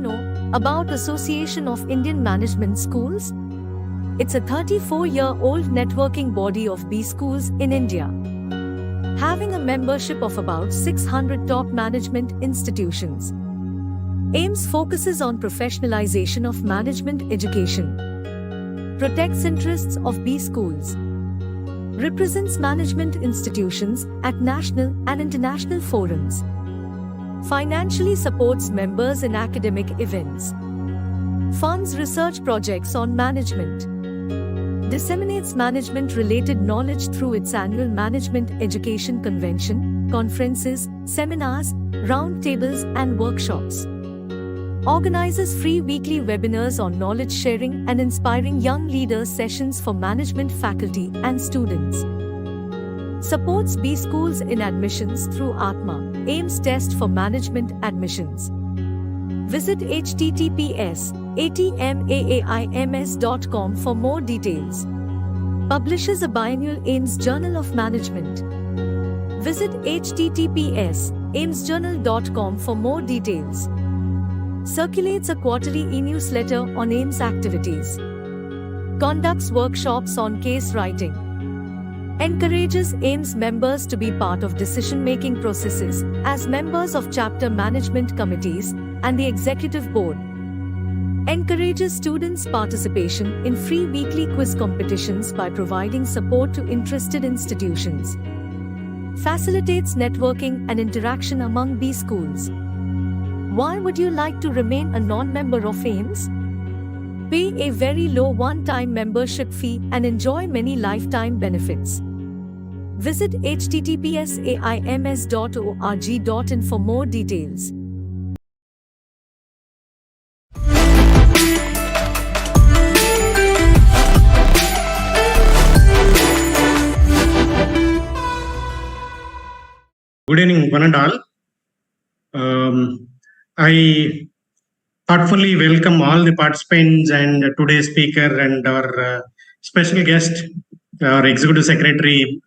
know about Association of Indian Management Schools? It's a 34-year-old networking body of B schools in India, having a membership of about 600 top management institutions. AIMS focuses on professionalization of management education, protects interests of B schools, represents management institutions at national and international forums, financially supports members in academic events, funds research projects on management, disseminates management-related knowledge through its annual Management Education Convention, conferences, seminars, roundtables and workshops, organizes free weekly webinars on knowledge sharing and inspiring young leaders sessions for management faculty and students, supports B schools in admissions through Atma, AIMS test for management admissions. Visit https://atmaims.com for more details. Publishes a biannual AIMS Journal of Management. Visit https://aimsjournal.com for more details. Circulates a quarterly e-newsletter on AIMS activities. Conducts workshops on case writing. Encourages AIMS members to be part of decision-making processes as members of chapter management committees and the executive board. Encourages students' participation in free weekly quiz competitions by providing support to interested institutions. Facilitates networking and interaction among B schools. Why would you like to remain a non-member of AIMS? Pay a very low one-time membership fee and enjoy many lifetime benefits. Visit https://aims.org.in for more details. Good evening, one and all. I thoughtfully welcome all the participants and today's speaker and our special guest, our Executive Secretary,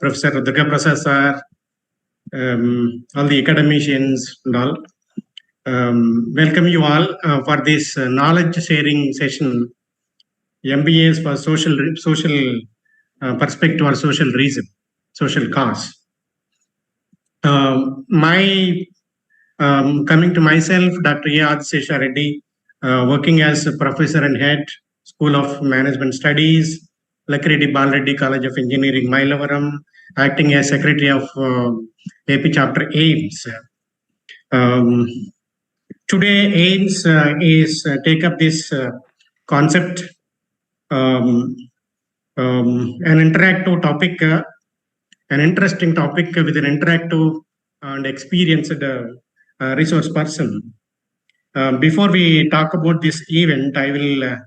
Professor Durga Prasad sir, all the academicians and all. Welcome you all for this knowledge sharing session, MBAs for social perspective or social reason, social cause. Coming to myself, Dr. A Adisesha Reddy, working as a professor and head, School of Management Studies, Lakireddy Bali College of Engineering, Mylavaram, acting as Secretary of AP Chapter AIMS. Today, AIMS is take up this concept, an interactive topic, an interesting topic with an interactive and experienced resource person. Before we talk about this event, I will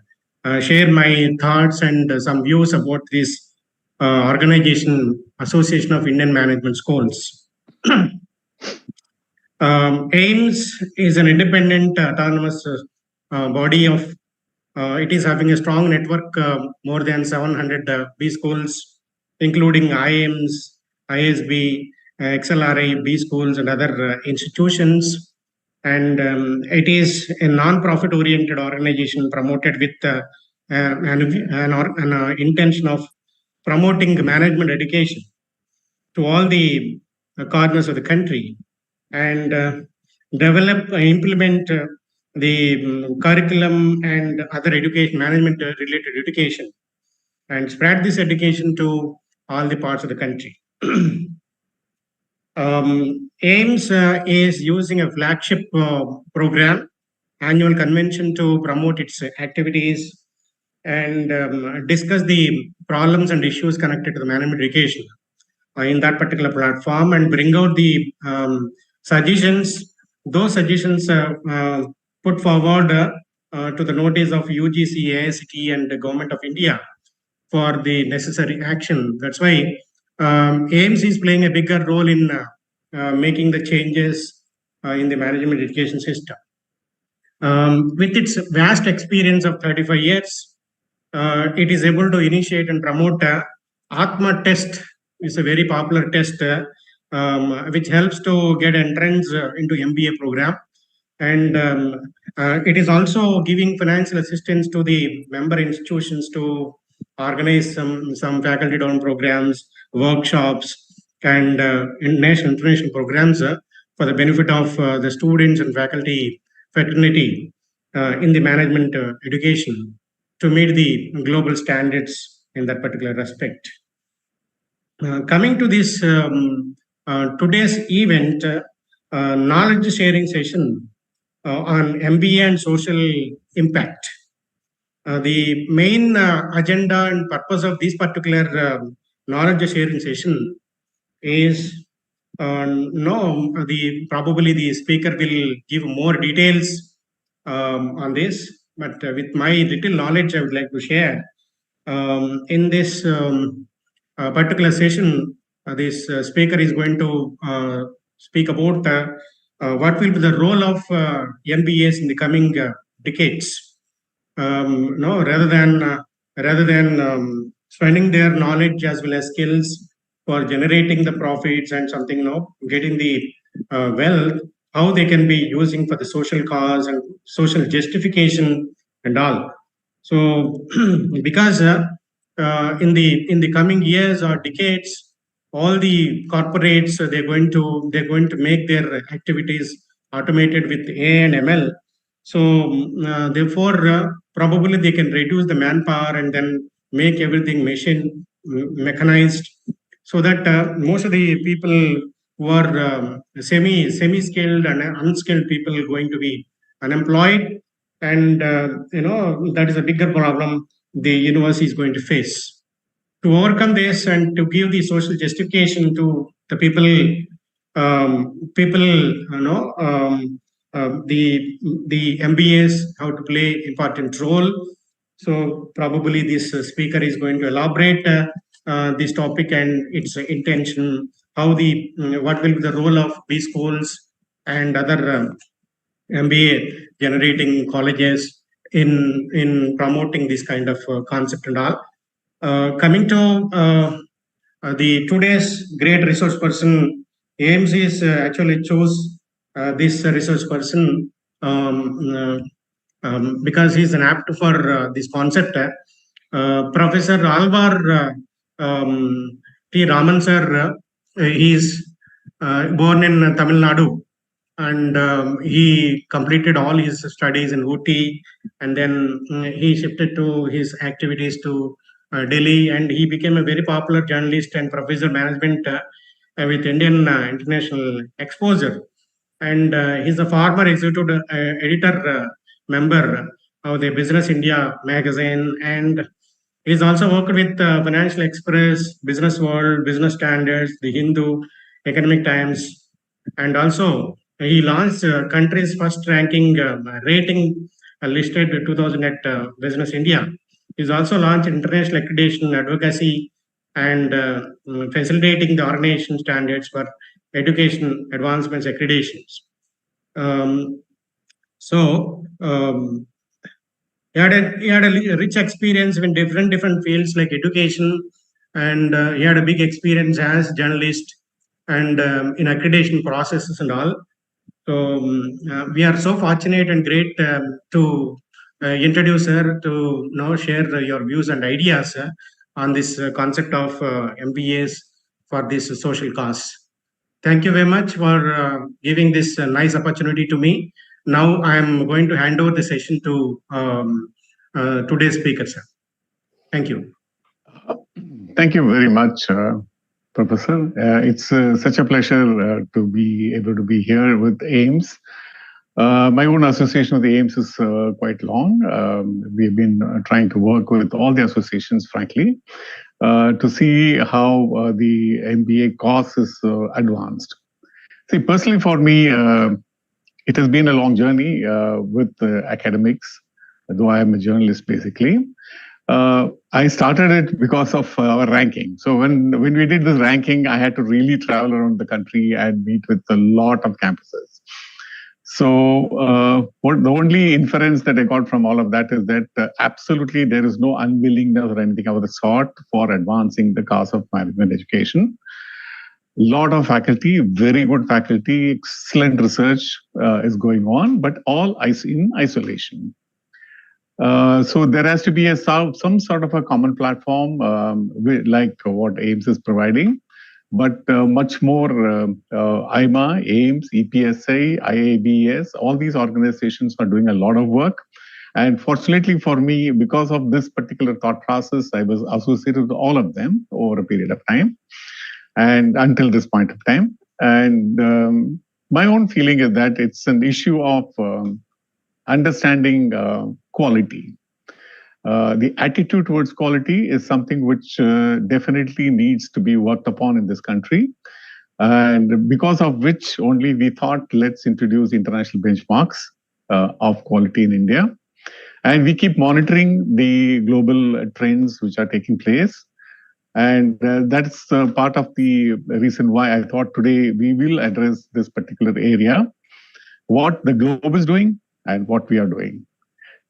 share my thoughts and some views about this organization, Association of Indian Management Schools. AIMS is an independent autonomous body of, it is having a strong network, more than 700 B schools, including IIMs, ISB, XLRI, B schools and other institutions. And it is a non-profit oriented organization promoted with an intention of promoting management education to all the corners of the country and develop, implement the curriculum and other education, management related education, and spread this education to all the parts of the country. AIMS is using a flagship program, annual convention, to promote its activities and discuss the problems and issues connected to the management education in that particular platform and bring out the suggestions. Those suggestions put forward to the notice of UGC, AICTE and the Government of India for the necessary action. That's why AIMS is playing a bigger role in making the changes in the management education system. With its vast experience of 35 years, it is able to initiate and promote Atma test. It's a very popular test which helps to get entrance into MBA program. And it is also giving financial assistance to the member institutions to organize some faculty down programs, workshops, and international programs for the benefit of the students and faculty fraternity in the management education to meet the global standards in that particular respect. Coming to this today's event, knowledge sharing session on MBA and social impact. The main agenda and purpose of this particular knowledge sharing session is no, probably the speaker will give more details on this, but with my little knowledge, I would like to share. In this particular session, this speaker is going to speak about what will be the role of MBAs in the coming decades. No, rather than spending their knowledge as well as skills for generating the profits and something, no, getting the wealth, how they can be using for the social cause and social justification and all. So, because in the coming years or decades, all the corporates they're going to make their activities automated with AI and ML. So therefore, probably they can reduce the manpower and then make everything mechanized, so that most of the people who are semi skilled and unskilled people are going to be unemployed, and that is a bigger problem the university is going to face. To overcome this and to give the social justification to the people the MBAs how to play important role. So probably this speaker is going to elaborate this topic and its intention, how what will be the role of B schools and other MBA generating colleges in promoting this kind of concept and all. Coming to the today's great resource person, AIMS is actually chose this resource person because he's an apt for this concept. Professor Alvar T. Raman sir, he is born in Tamil Nadu, and he completed all his studies in Ooty, and then he shifted to his activities to Delhi, and he became a very popular journalist and professor management with Indian international exposure. And he's a former executive editor member of the Business India magazine, and he's also worked with Financial Express, Business World, Business Standards, The Hindu, Economic Times, and also he launched country's first ranking rating listed 2000 at Business India. He's also launched international accreditation advocacy and facilitating the organization standards for education advancements accreditations. He had a rich experience in different fields like education, and he had a big experience as journalist and in accreditation processes and all. So we are so fortunate and great to introduce her to now share your views and ideas on this concept of MBAs for this social cause. Thank you very much for giving this nice opportunity to me. Now I am going to hand over the session to today's speaker, sir. Thank you. Thank you very much, Professor. It's such a pleasure to be able to be here with AIMS. My own association with the AIMS is quite long. We've been trying to work with all the associations, frankly, to see how the MBA cause is advanced. See, personally for me, it has been a long journey with academics, though I am a journalist basically. I started it because of our ranking. So when we did this ranking, I had to really travel around the country and meet with a lot of campuses. So the only inference that I got from all of that is that absolutely there is no unwillingness or anything of the sort for advancing the cause of management education. lot of faculty, very good faculty, excellent research is going on, but all in isolation. So there has to be some sort of a common platform like what AIMS is providing, but much more IMA, AIMS, EPSA, IABS, all these organizations are doing a lot of work. And fortunately for me, because of this particular thought process, I was associated with all of them over a period of time and until this point of time. And my own feeling is that it's an issue of understanding quality. The attitude towards quality is something which definitely needs to be worked upon in this country. And because of which only we thought, let's introduce international benchmarks of quality in India. And we keep monitoring the global trends which are taking place. And that's part of the reason why I thought today we will address this particular area, what the globe is doing and what we are doing.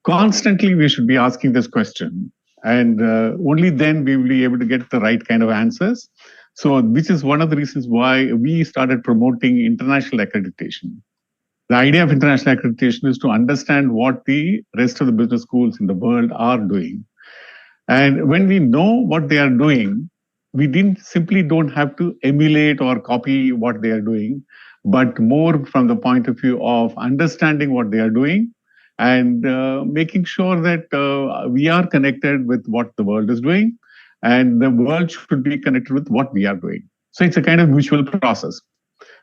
Constantly, we should be asking this question. And only then we will be able to get the right kind of answers. So which is one of the reasons why we started promoting international accreditation. The idea of international accreditation is to understand what the rest of the business schools in the world are doing. And when we know what they are doing, we simply don't have to emulate or copy what they are doing, but more from the point of view of understanding what they are doing and making sure that we are connected with what the world is doing, and the world should be connected with what we are doing. So it's a kind of mutual process.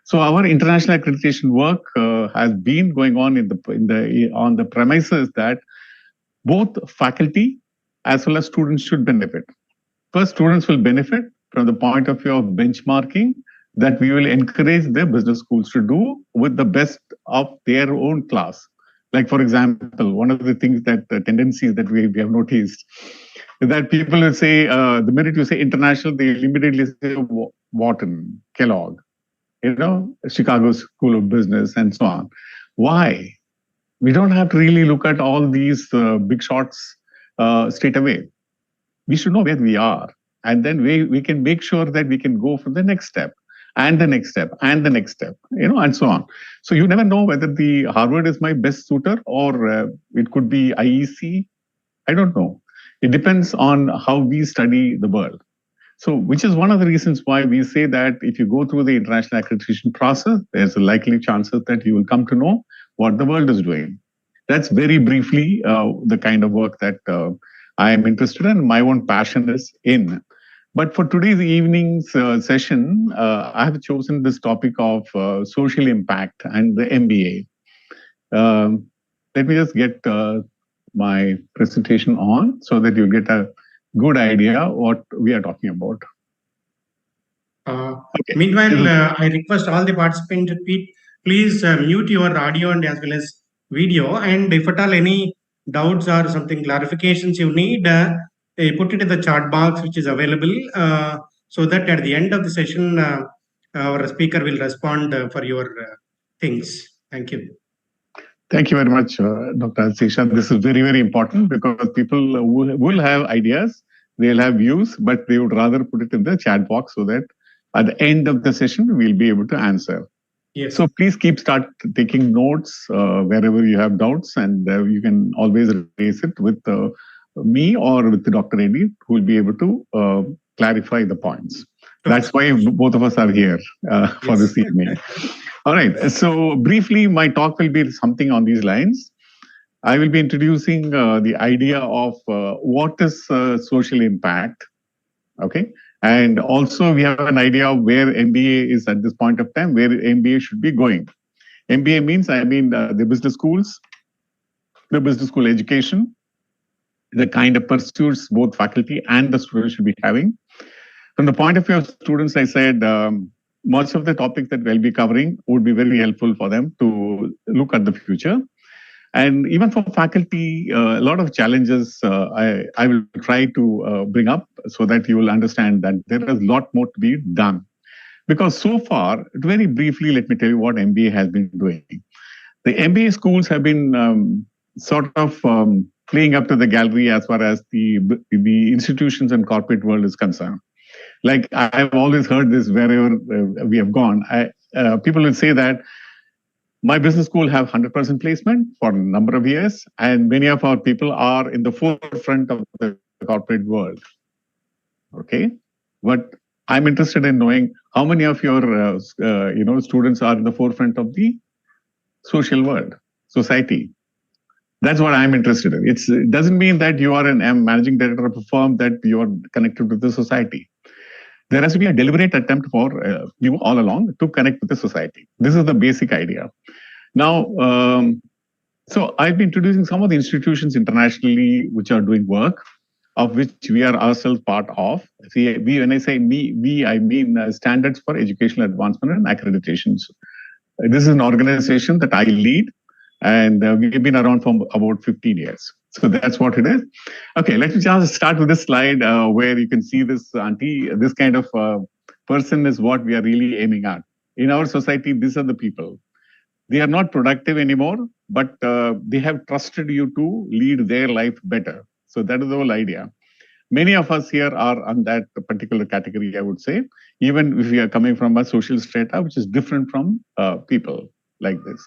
So our international accreditation work has been going on on the premises that both faculty as well as students should benefit. First, students will benefit from the point of view of benchmarking that we will encourage the business schools to do with the best of their own class. Like, for example, one of the things that the tendencies that we have noticed is that people will say, the minute you say international, they immediately say Wharton, Kellogg, Chicago School of Business, and so on. Why? We don't have to really look at all these big shots straight away. We should know where we are, and then we can make sure that we can go for the next step, and the next step, and the next step, and so on. So you never know whether the Harvard is my best suitor or it could be IEC. I don't know. It depends on how we study the world. So, which is one of the reasons why we say that if you go through the international accreditation process, there's a likely chances that you will come to know what the world is doing. That's very briefly the kind of work that I am interested in, my own passion is in. But for today's evening's session, I have chosen this topic of social impact and the MBA. Let me just get my presentation on so that you get a good idea what we are talking about. Okay. Meanwhile, I request all the participants, please mute your audio and as well as video. And if at all any doubts or something clarifications you need, put it in the chat box which is available so that at the end of the session, our speaker will respond for your things. Thank you. Thank you very much, Dr. Adisesha. This is very, very important because people will have ideas, they'll have views, but they would rather put it in the chat box so that at the end of the session, we'll be able to answer. Yes. So please start taking notes wherever you have doubts, and you can always raise it with me or with Dr. Reddy, who will be able to clarify the points. That's why both of us are here for this evening. All right. So briefly, my talk will be something on these lines. I will be introducing the idea of what is social impact. Okay. And also we have an idea of where MBA is at this point of time, where MBA should be going. MBA means, the business schools, the business school education, the kind of pursuits both faculty and the students should be having. From the point of view of students, I said, much of the topics that we'll be covering would be very helpful for them to look at the future. And even for faculty, a lot of challenges I will try to bring up so that you will understand that there is a lot more to be done. Because so far, very briefly, let me tell you what MBA has been doing. The MBA schools have been sort of playing up to the gallery as far as the institutions and corporate world is concerned. Like I've always heard this wherever we have gone. People will say that my business school have 100% placement for a number of years, and many of our people are in the forefront of the corporate world. Okay, but I'm interested in knowing how many of your students are in the forefront of the social world, society. That's what I'm interested in. It doesn't mean that you are a managing director of a firm that you are connected with the society. There has to be a deliberate attempt for you all along to connect with the society. This is the basic idea. Now, so I've been introducing some of the institutions internationally which are doing work, of which we are ourselves part of. See, when I say we, I mean Standards for Educational Advancement and Accreditations. This is an organization that I lead, and we've been around for about 15 years. So that's what it is. Okay, let me just start with this slide where you can see this auntie, this kind of person is what we are really aiming at. In our society, these are the people. They are not productive anymore, but they have trusted you to lead their life better. So that is the whole idea. Many of us here are on that particular category, I would say, even if we are coming from a social strata, which is different from people like this.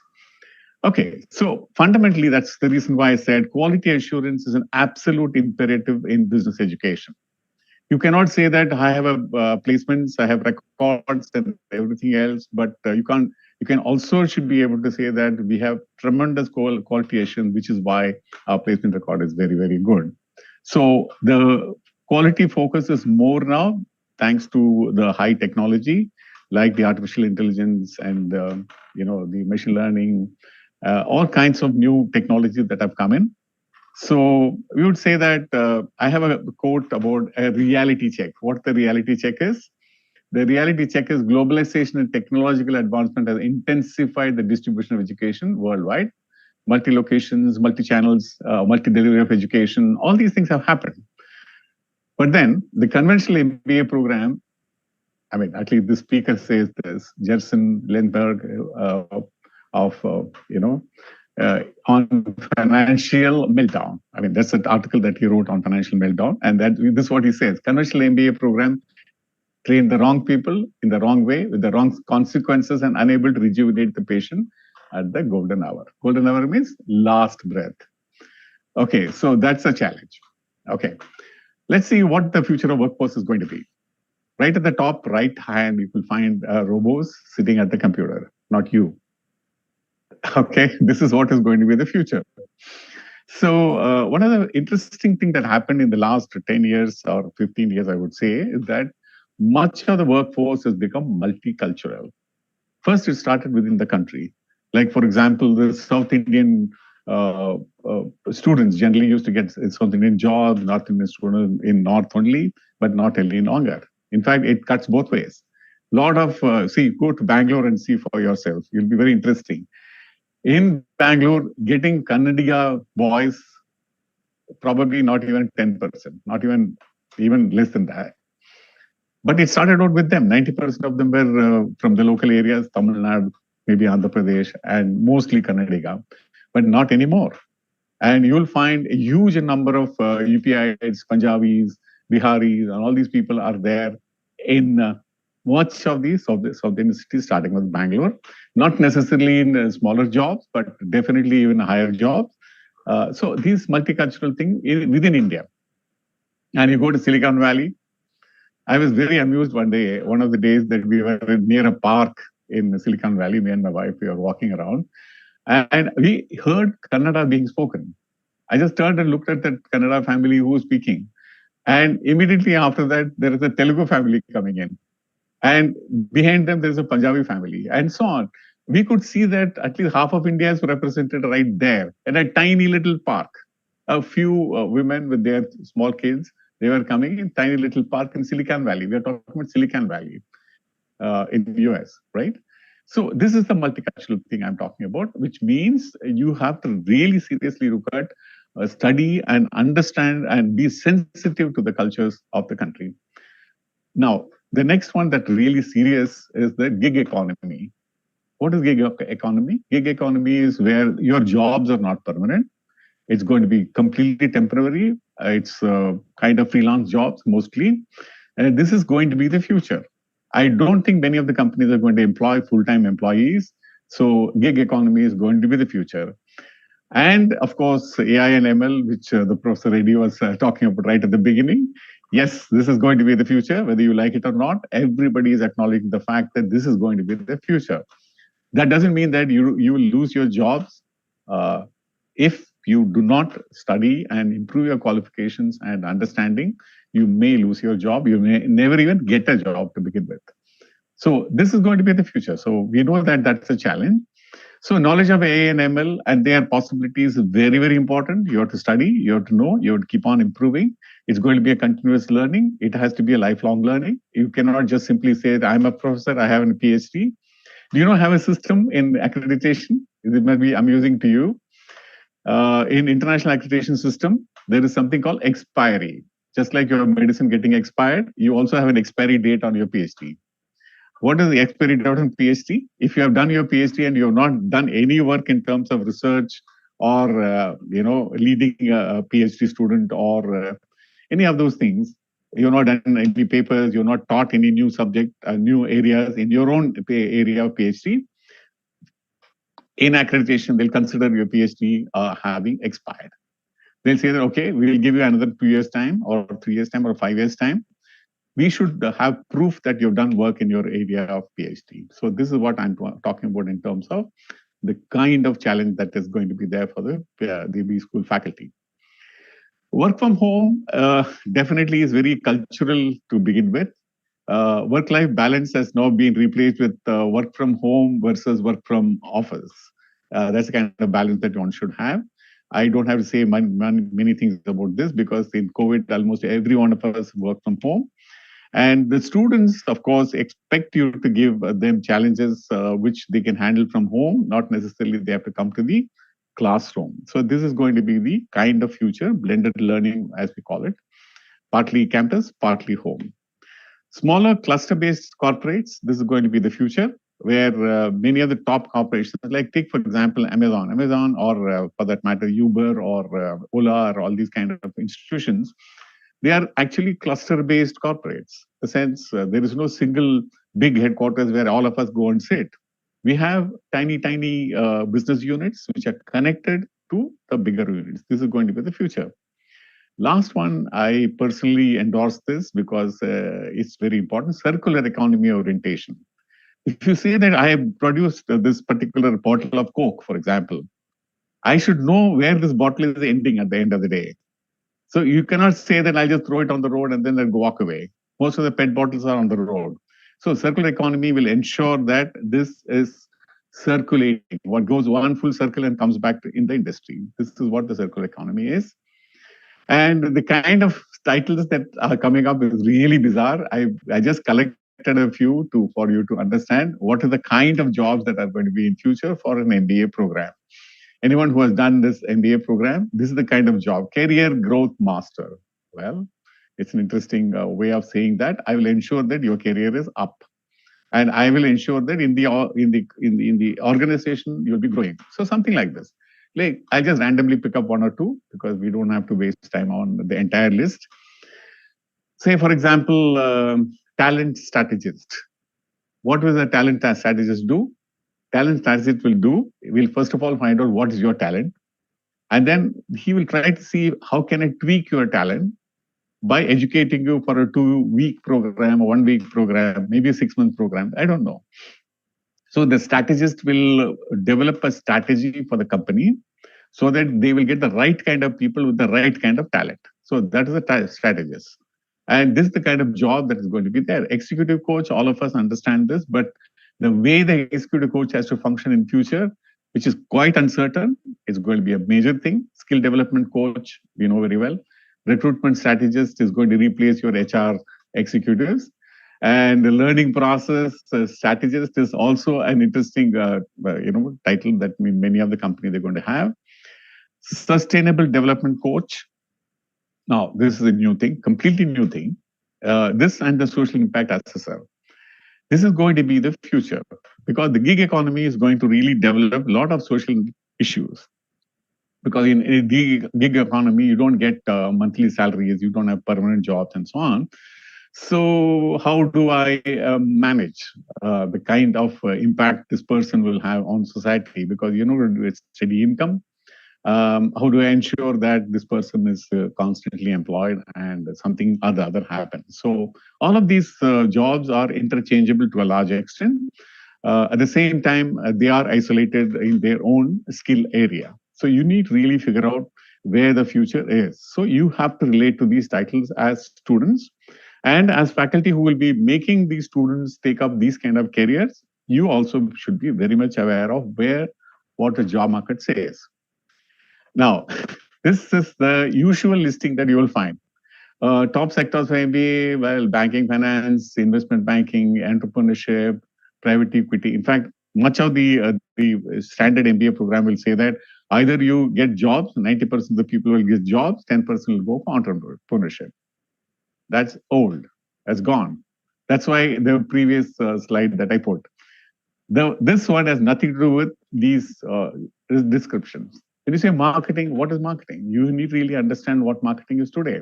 Okay, so fundamentally, that's the reason why I said quality assurance is an absolute imperative in business education. You cannot say that I have placements, I have records and everything else, but you can also should be able to say that we have tremendous quality assurance, which is why our placement record is very, very good. So the quality focus is more now, thanks to the high technology, like the artificial intelligence and the machine learning, all kinds of new technologies that have come in. So we would say that I have a quote about a reality check. What the reality check is? The reality check is globalization and technological advancement has intensified the distribution of education worldwide. Multi-locations, multi-channels, multi-delivery of education, all these things have happened. But then the conventional MBA program, I mean, at least the speaker says this, Jerson Lindbergh on financial meltdown. I mean, that's an article that he wrote on financial meltdown. And this is what he says. Conventional MBA program trained the wrong people in the wrong way with the wrong consequences and unable to rejuvenate the patient at the golden hour. Golden hour means last breath. Okay, so that's a challenge. Okay, let's see what the future of workforce is going to be. Right at the top right hand, you will find robots sitting at the computer, not you. Okay, this is what is going to be the future. So one of the interesting things that happened in the last 10 years or 15 years, I would say, is that much of the workforce has become multicultural. First, it started within the country. Like, for example, the South Indian students generally used to get South Indian jobs, North Indian students in North only, but not any longer. In fact, it cuts both ways. A lot of, go to Bangalore and see for yourself. It'll be very interesting. In Bangalore, getting Kannadiga boys, probably not even 10%, not even less than that. But it started out with them. 90% of them were from the local areas, Tamil Nadu, maybe Andhra Pradesh, and mostly Kannadiga, but not anymore. And you'll find a huge number of UPIs, Punjabis, Biharis, and all these people are there in much of the South Indian cities, starting with Bangalore. Not necessarily in smaller jobs, but definitely even higher jobs. So these multicultural thing within India. And you go to Silicon Valley. I was very amused one day, one of the days that we were near a park in Silicon Valley, me and my wife, we were walking around. And we heard Kannada being spoken. I just turned and looked at that Kannada family who was speaking. And immediately after that, there is a Telugu family coming in. And behind them, there's a Punjabi family, and so on. We could see that at least half of India is represented right there at a tiny little park. A few women with their small kids, they were coming in tiny little park in Silicon Valley. We are talking about Silicon Valley in the US, right? So this is the multicultural thing I'm talking about, which means you have to really seriously look at, study and understand and be sensitive to the cultures of the country. Now, the next one that really serious is the gig economy. What is gig economy? Gig economy is where your jobs are not permanent. It's going to be completely temporary. It's kind of freelance jobs mostly. And this is going to be the future. I don't think many of the companies are going to employ full-time employees. So gig economy is going to be the future. And of course, AI and ML, which the Professor Reddy was talking about right at the beginning. Yes, this is going to be the future, whether you like it or not. Everybody is acknowledging the fact that this is going to be the future. That doesn't mean that you will lose your jobs. If you do not study and improve your qualifications and understanding, you may lose your job. You may never even get a job to begin with. So this is going to be the future. So we know that that's a challenge. So knowledge of AI and ML and their possibilities is very, very important. You have to study, you have to know, you have to keep on improving. It's going to be a continuous learning. It has to be a lifelong learning. You cannot just simply say that I'm a professor, I have a PhD. Do you not have a system in accreditation? It might be amusing to you. In international accreditation system, there is something called expiry. Just like your medicine getting expired, you also have an expiry date on your PhD. What is the expiry date on PhD? If you have done your PhD and you have not done any work in terms of research or leading a PhD student or any of those things, you've not done any papers, you're not taught any new subject, new areas in your own area of PhD, in accreditation, they'll consider your PhD having expired. They'll say that, okay, we'll give you another 2 years time or 3 years time or 5 years time. We should have proof that you've done work in your area of PhD. So this is what I'm talking about in terms of the kind of challenge that is going to be there for the B school faculty. Work from home definitely is very cultural to begin with. Work-life balance has now been replaced with work from home versus work from office. That's the kind of balance that one should have. I don't have to say many things about this because in COVID, almost every one of us work from home. And the students, of course, expect you to give them challenges which they can handle from home, not necessarily they have to come to the classroom. So this is going to be the kind of future, blended learning, as we call it, partly campus, partly home. Smaller cluster-based corporates, this is going to be the future, where many of the top corporations, like take, for example, Amazon or for that matter, Uber or Ola or all these kind of institutions, they are actually cluster-based corporates. In the sense, there is no single big headquarters where all of us go and sit. We have tiny business units which are connected to the bigger units. This is going to be the future. Last one, I personally endorse this because it's very important, circular economy orientation. If you say that I have produced this particular bottle of Coke, for example, I should know where this bottle is ending at the end of the day. So you cannot say that I'll just throw it on the road and then I'll walk away. Most of the PET bottles are on the road. So circular economy will ensure that this is circulating. What goes one full circle and comes back in the industry. This is what the circular economy is. And the kind of titles that are coming up is really bizarre. I just collected a few for you to understand what are the kind of jobs that are going to be in future for an MBA program. Anyone who has done this MBA program, this is the kind of job, career growth master. Well, it's an interesting way of saying that. I will ensure that your career is up, and I will ensure that in the organization you'll be growing. So something like this. Like I just randomly pick up one or two because we don't have to waste time on the entire list. Say, for example, talent strategist. What will the talent strategist do? Talent strategist will first of all find out what is your talent, and then he will try to see how can I tweak your talent by educating you for a 2-week program, a 1-week program, maybe a 6-month program. I don't know. So the strategist will develop a strategy for the company so that they will get the right kind of people with the right kind of talent. So that is a strategist. And this is the kind of job that is going to be there. Executive coach, all of us understand this, but the way the executive coach has to function in future, which is quite uncertain, is going to be a major thing. Skill development coach, we know very well. Recruitment strategist is going to replace your HR executives. And the learning process strategist is also an interesting title that many of the companies are going to have. Sustainable development coach. Now, this is a new thing, completely new thing. This and the social impact assessor. This is going to be the future because the gig economy is going to really develop a lot of social issues. Because in a gig economy, you don't get monthly salaries, you don't have permanent jobs and so on. So how do I manage the kind of impact this person will have on society? Because, it's steady income. How do I ensure that this person is constantly employed and something or the other happens? So all of these jobs are interchangeable to a large extent. At the same time, they are isolated in their own skill area. So you need to really figure out where the future is. So you have to relate to these titles as students and as faculty who will be making these students take up these kind of careers. You also should be very much aware of what the job market says. Now, this is the usual listing that you will find. Top sectors for MBA, well, banking, finance, investment banking, entrepreneurship, private equity. In fact, much of the standard MBA program will say that either you get jobs, 90% of the people will get jobs, 10% will go for entrepreneurship. That's old, that's gone. That's why the previous slide that I put. This one has nothing to do with these descriptions. When you say marketing, what is marketing? You need to really understand what marketing is today.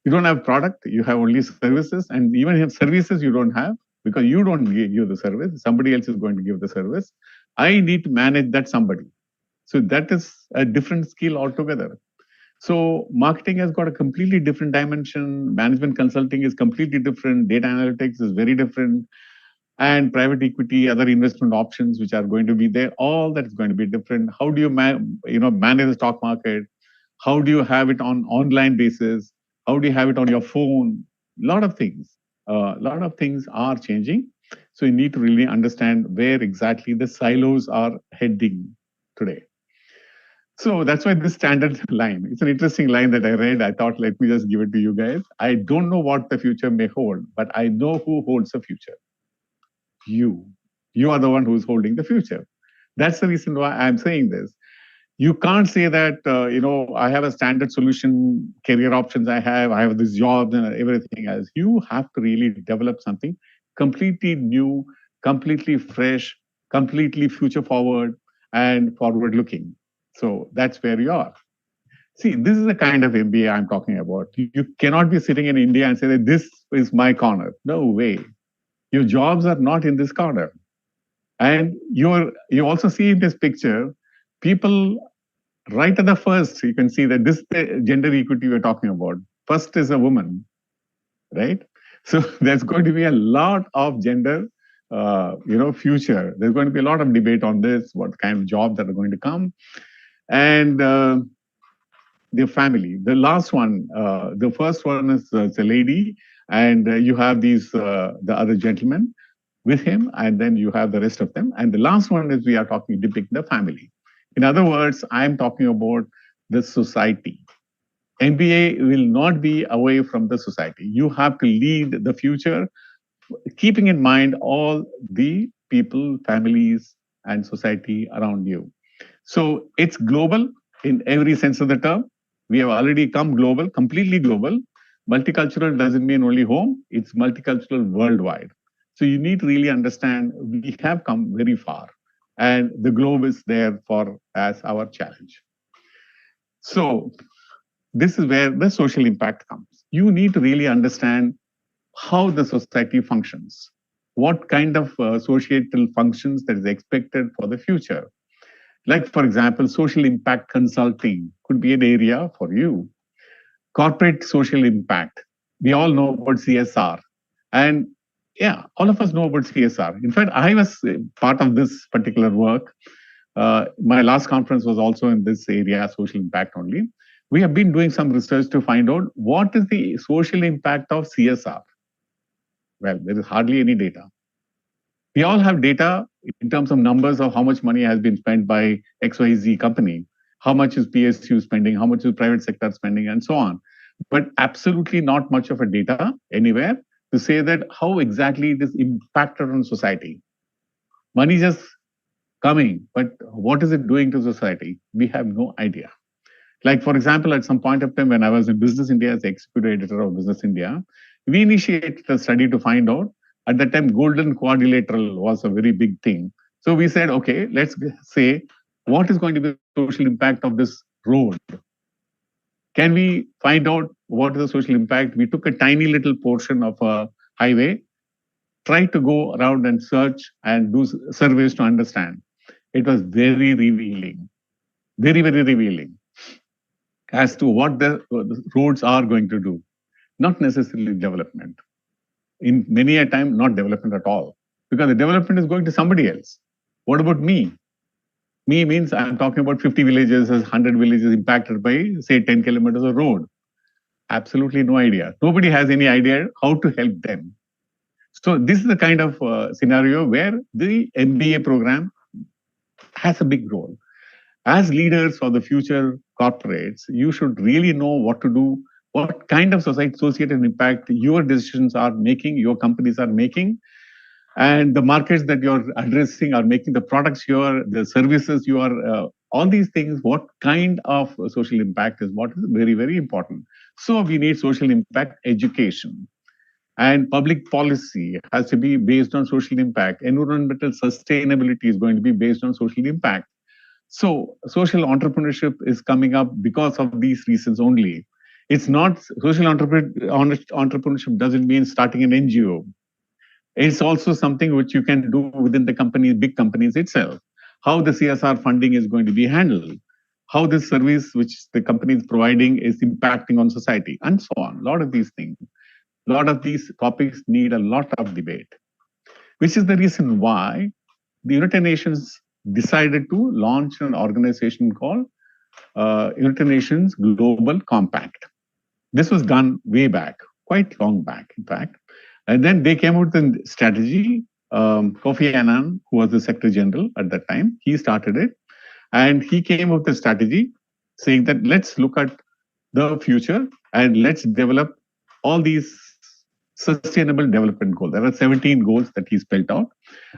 You don't have product, you have only services, and even if services you don't have, because you don't give the service, somebody else is going to give the service. I need to manage that somebody. So that is a different skill altogether. So marketing has got a completely different dimension. Management consulting is completely different. Data analytics is very different. And private equity, other investment options which are going to be there, all that is going to be different. How do you manage the stock market? How do you have it on online basis? How do you have it on your phone? A lot of things are changing. So you need to really understand where exactly the silos are heading today. So that's why this standard line, it's an interesting line that I read. I thought, let me just give it to you guys. I don't know what the future may hold, but I know who holds the future. You are the one who's holding the future. That's the reason why I'm saying this. You can't say that, I have a standard solution, career options I have this job and everything else. You have to really develop something completely new, completely fresh, completely future forward and forward looking. So that's where you are. See, this is the kind of MBA I'm talking about. You cannot be sitting in India and say that this is my corner. No way. Your jobs are not in this corner. And you also see in this picture, people right at the first, you can see that this is the gender equity we're talking about. First is a woman, right? So there's going to be a lot of gender, future. There's going to be a lot of debate on this, what kind of jobs that are going to come. And the family, the last one, the first one is the lady, and you have the other gentleman with him, and then you have the rest of them. And the last one is we are talking depicting the family. In other words, I'm talking about the society. MBA will not be away from the society. You have to lead the future, keeping in mind all the people, families, and society around you. So it's global in every sense of the term. We have already come global, completely global. Multicultural doesn't mean only home, it's multicultural worldwide. So you need to really understand we have come very far and the globe is there as our challenge. So this is where the social impact comes. You need to really understand how the society functions, what kind of societal functions that is expected for the future. Like, for example, social impact consulting could be an area for you. Corporate social impact. We all know about CSR. And yeah, all of us know about CSR. In fact, I was part of this particular work. My last conference was also in this area, social impact only. We have been doing some research to find out what is the social impact of CSR. Well, there is hardly any data. We all have data in terms of numbers of how much money has been spent by XYZ company, how much is PSU spending, how much is private sector spending, and so on. But absolutely not much of a data anywhere to say that how exactly it is impacted on society. Money just coming, but what is it doing to society? We have no idea. Like, for example, at some point of time when I was in Business India as executive editor of Business India, we initiated a study to find out. At that time, golden quadrilateral was a very big thing. So we said, okay, let's say, what is going to be the social impact of this road? Can we find out what is the social impact? We took a tiny little portion of a highway, tried to go around and search and do surveys to understand. It was very revealing, very revealing as to what the roads are going to do. Not necessarily development. In many a time, not development at all, because the development is going to somebody else. What about me? Me means I'm talking about 50 villages, 100 villages impacted by, say, 10 kilometers of road. Absolutely no idea. Nobody has any idea how to help them. So this is the kind of scenario where the MBA program has a big role. As leaders for the future corporates, you should really know what to do, what kind of associated impact your decisions are making, your companies are making, and the markets that you're addressing are making, the products the services you are, all these things, what kind of social impact is what is very important. So we need social impact education. And public policy has to be based on social impact. Environmental sustainability is going to be based on social impact. So social entrepreneurship is coming up because of these reasons only. It's not social entrepreneurship doesn't mean starting an NGO. It's also something which you can do within the company, big companies itself. How the CSR funding is going to be handled, how this service which the company is providing is impacting on society, and so on. A lot of these things, a lot of these topics need a lot of debate, which is the reason why the United Nations decided to launch an organization called United Nations Global Compact. This was done way back, quite long back, in fact. And then they came out with a strategy. Kofi Annan, who was the Secretary General at that time, he started it. And he came up with a strategy saying that let's look at the future and let's develop all these sustainable development goals. There are 17 goals that he spelled out.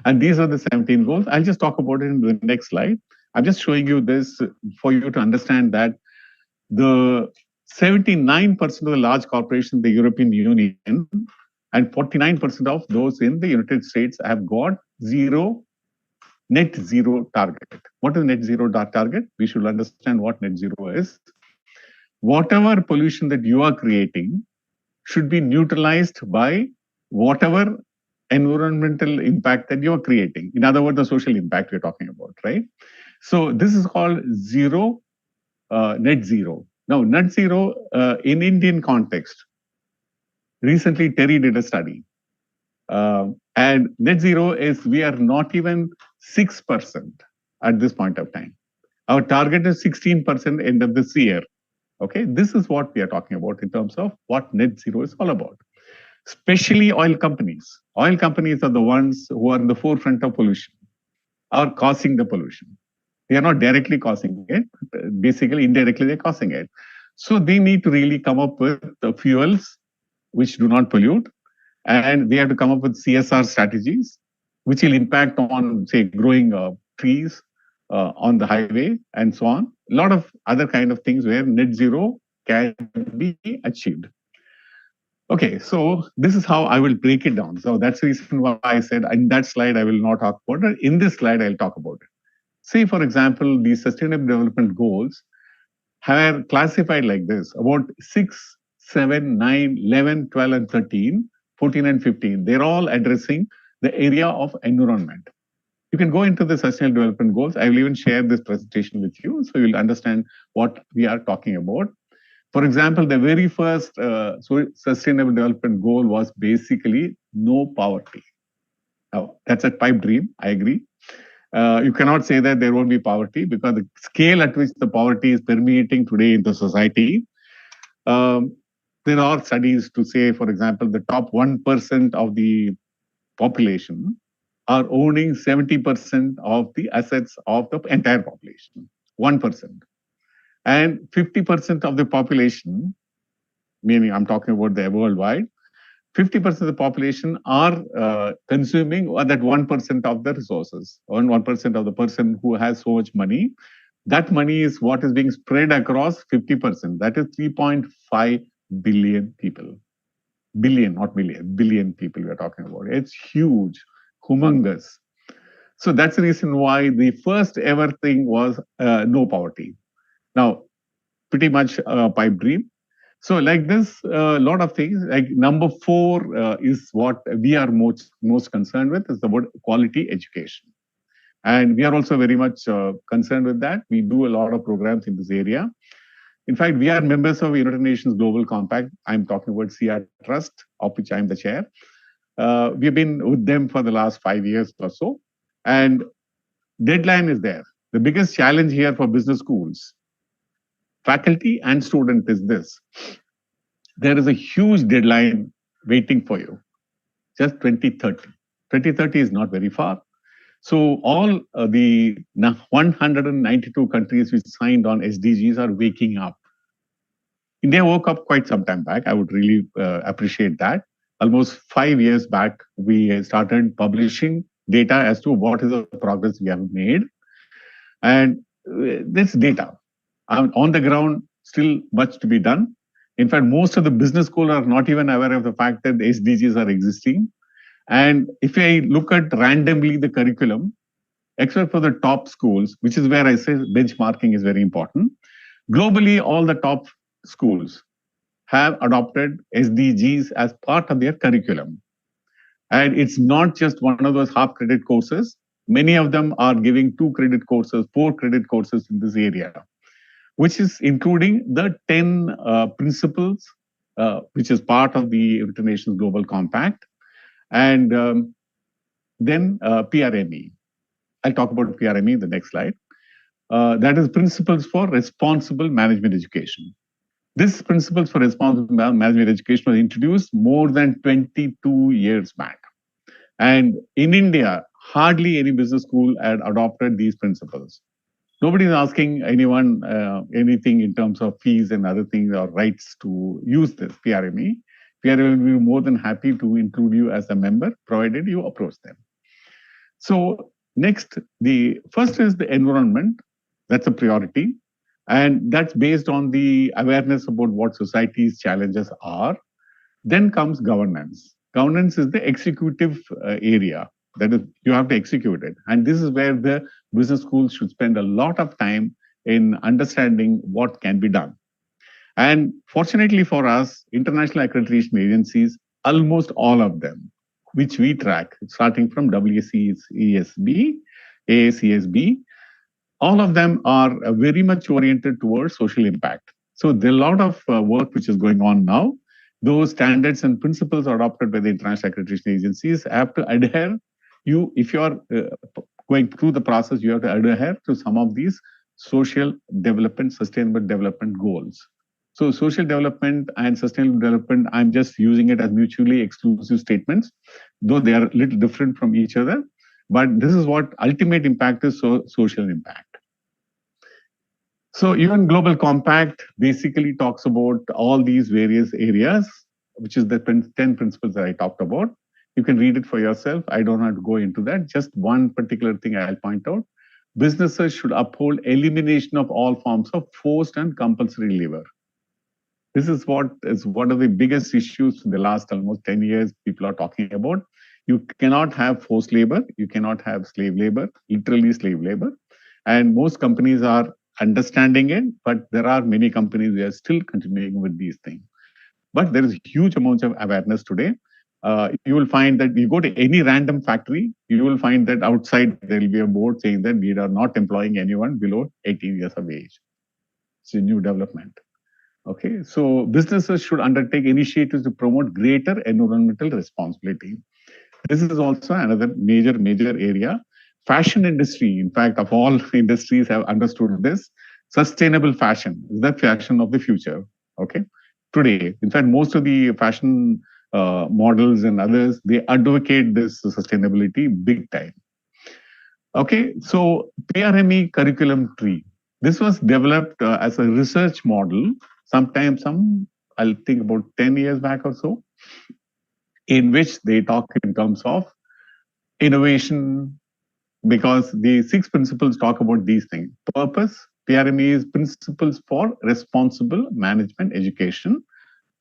And these are the 17 goals. I'll just talk about it in the next slide. I'm just showing you this for you to understand that the 79% of the large corporations in the European Union and 49% of those in the United States have got net zero target. What is net zero target? We should understand what net zero is. Whatever pollution that you are creating should be neutralized by whatever environmental impact that you're creating. In other words, the social impact we're talking about, right? So this is called net zero. Now, net zero in Indian context, recently Terry did a study. And net zero is, we are not even 6% at this point of time. Our target is 16% end of this year. Okay, this is what we are talking about in terms of what net zero is all about. Especially oil companies. Oil companies are the ones who are in the forefront of pollution, are causing the pollution. They are not directly causing it, basically indirectly they're causing it. So they need to really come up with the fuels which do not pollute, and they have to come up with CSR strategies which will impact on, say, growing trees on the highway and so on. A lot of other kind of things where net zero can be achieved. Okay, so this is how I will break it down. So that's the reason why I said in that slide I will not talk about it. In this slide, I'll talk about it. Say, for example, the Sustainable Development Goals are classified like this: about 6, 7, 9, 11, 12, and 13, 14, and 15. They're all addressing the area of environment. You can go into the Sustainable Development Goals. I will even share this presentation with you so you'll understand what we are talking about. For example, the very first Sustainable Development Goal was basically no poverty. Now, that's a pipe dream, I agree. You cannot say that there won't be poverty because the scale at which the poverty is permeating today in the society. There are studies to say, for example, the top 1% of the population are owning 70% of the assets of the entire population, 1%. And 50% of the population, meaning I'm talking about the worldwide, 50% of the population are consuming that 1% of the resources, or 1% of the person who has so much money. That money is what is being spread across 50%. That is 3.5 billion people. Billion, not million, billion people we are talking about. It's huge, humongous. So that's the reason why the first ever thing was no poverty. Now, pretty much a pipe dream. So like this, a lot of things, like number 4 is what we are most concerned with, is about quality education. And we are also very much concerned with that. We do a lot of programs in this area. In fact, we are members of United Nations Global Compact. I'm talking about SEAA Trust, of which I'm the chair. We've been with them for the last 5 years or so. And deadline is there. The biggest challenge here for business schools, faculty and student, is this. There is a huge deadline waiting for you, just 2030. 2030 is not very far. So all the 192 countries which signed on SDGs are waking up. India woke up quite some time back. I would really appreciate that. Almost 5 years back, we started publishing data as to what is the progress we have made. And this data, on the ground, still much to be done. In fact, most of the business schools are not even aware of the fact that the SDGs are existing. And if I look at randomly the curriculum, except for the top schools, which is where I say benchmarking is very important, globally, all the top schools have adopted SDGs as part of their curriculum. And it's not just one of those half-credit courses. Many of them are giving 2 credit courses, 4 credit courses in this area, which is including the 10 principles, which is part of the United Nations Global Compact. And then PRME. I'll talk about PRME in the next slide. That is Principles for Responsible Management Education. This Principles for Responsible Management Education was introduced more than 22 years back. And in India, hardly any business school had adopted these principles. Nobody is asking anyone anything in terms of fees and other things or rights to use this PRME. PRME will be more than happy to include you as a member, provided you approach them. So next, the first is the environment. That's a priority. And that's based on the awareness about what society's challenges are. Then comes governance. Governance is the executive area. That is, you have to execute it. And this is where the business schools should spend a lot of time in understanding what can be done. And fortunately for us, international accreditation agencies, almost all of them, which we track, starting from WCESB, AACSB, all of them are very much oriented towards social impact. So there are a lot of work which is going on now. Those standards and principles adopted by the international accreditation agencies have to adhere. If you are going through the process, you have to adhere to some of these social development, sustainable development goals. So social development and sustainable development, I'm just using it as mutually exclusive statements, though they are a little different from each other. But this is what ultimate impact is, so social impact. So even Global Compact basically talks about all these various areas, which is the 10 principles that I talked about. You can read it for yourself. I don't have to go into that. Just one particular thing I'll point out. Businesses should uphold elimination of all forms of forced and compulsory labor. This is what is one of the biggest issues in the last almost 10 years people are talking about. You cannot have forced labor. You cannot have slave labor, literally slave labor. And most companies are understanding it, but there are many companies who are still continuing with these things. But there is huge amounts of awareness today. You will find that you go to any random factory, you will find that outside there will be a board saying that we are not employing anyone below 18 years of age. It's a new development. Okay, so businesses should undertake initiatives to promote greater environmental responsibility. This is also another major area. Fashion industry, in fact, of all industries have understood this. Sustainable fashion is the fashion of the future. Okay, today, in fact, most of the fashion models and others, they advocate this sustainability big time. Okay, so PRME curriculum tree. This was developed as a research model I'll think about 10 years back or so, in which they talk in terms of innovation, because the 6 principles talk about these things. Purpose, PRME is Principles for Responsible Management Education,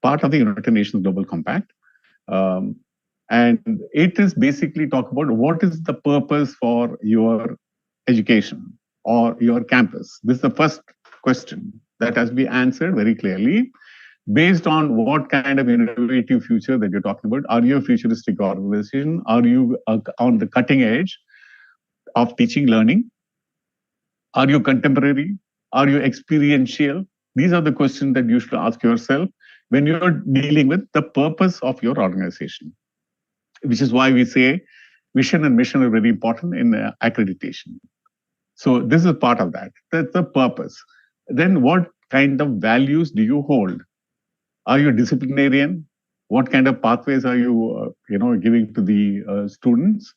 part of the United Nations Global Compact. And it is basically talk about what is the purpose for your education or your campus. This is the first question that has to be answered very clearly based on what kind of innovative future that you're talking about. Are you a futuristic organization? Are you on the cutting edge of teaching, learning? Are you contemporary? Are you experiential? These are the questions that you should ask yourself when you're dealing with the purpose of your organization, which is why we say vision and mission are very important in accreditation. So this is part of that. That's the purpose. Then what kind of values do you hold? Are you disciplinarian? What kind of pathways are you, giving to the students?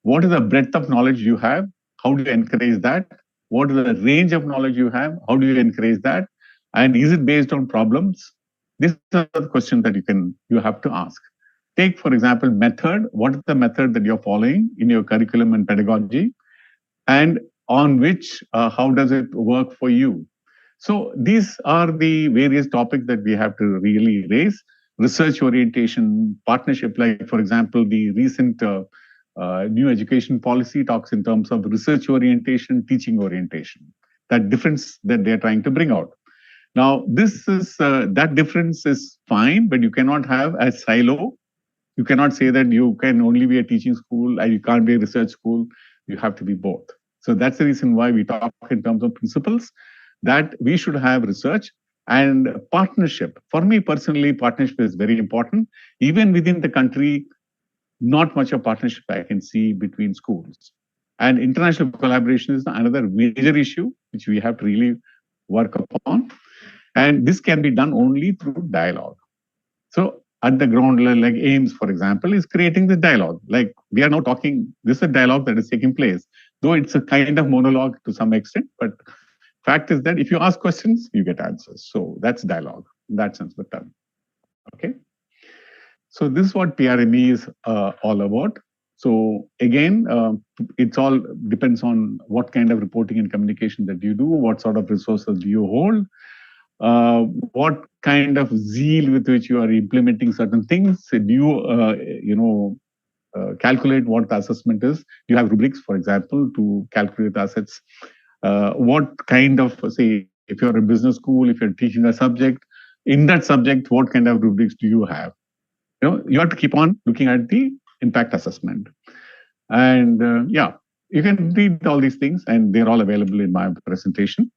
What is the breadth of knowledge you have? How do you encourage that? What is the range of knowledge you have? How do you encourage that? And is it based on problems? These are the questions that you have to ask. Take, for example, method. What is the method that you're following in your curriculum and pedagogy? And on which, how does it work for you? So these are the various topics that we have to really raise. Research orientation, partnership, like, for example, the recent new education policy talks in terms of research orientation, teaching orientation, that difference that they're trying to bring out. Now, this is that difference is fine, but you cannot have a silo. You cannot say that you can only be a teaching school and you can't be a research school. You have to be both. So that's the reason why we talk in terms of principles, that we should have research and partnership. For me personally, partnership is very important. Even within the country, not much of partnership I can see between schools. And international collaboration is another major issue which we have to really work upon. And this can be done only through dialogue. So at the ground level, like AIMS, for example, is creating the dialogue. Like we are now talking, this is a dialogue that is taking place, though it's a kind of monologue to some extent, but fact is that if you ask questions, you get answers. So that's dialogue in that sense, the term. Okay. So this is what PRME is all about. So again, it's all depends on what kind of reporting and communication that you do, what sort of resources do you hold, what kind of zeal with which you are implementing certain things. Do you, calculate what the assessment is? Do you have rubrics, for example, to calculate the assets? What kind of, say, if you're a business school, if you're teaching a subject, in that subject, what kind of rubrics do you have? You have to keep on looking at the impact assessment. And yeah, you can read all these things and they're all available in my presentation.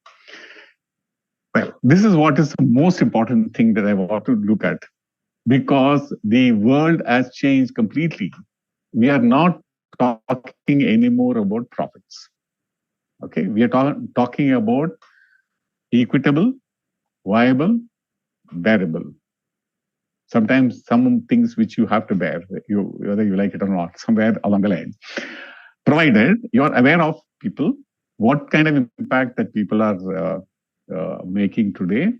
Well, this is what is the most important thing that I want to look at, because the world has changed completely. We are not talking anymore about profits. Okay, we are talking about equitable, viable, bearable. Sometimes some things which you have to bear, whether you like it or not, somewhere along the line. Provided you're aware of people, what kind of impact that people are making today,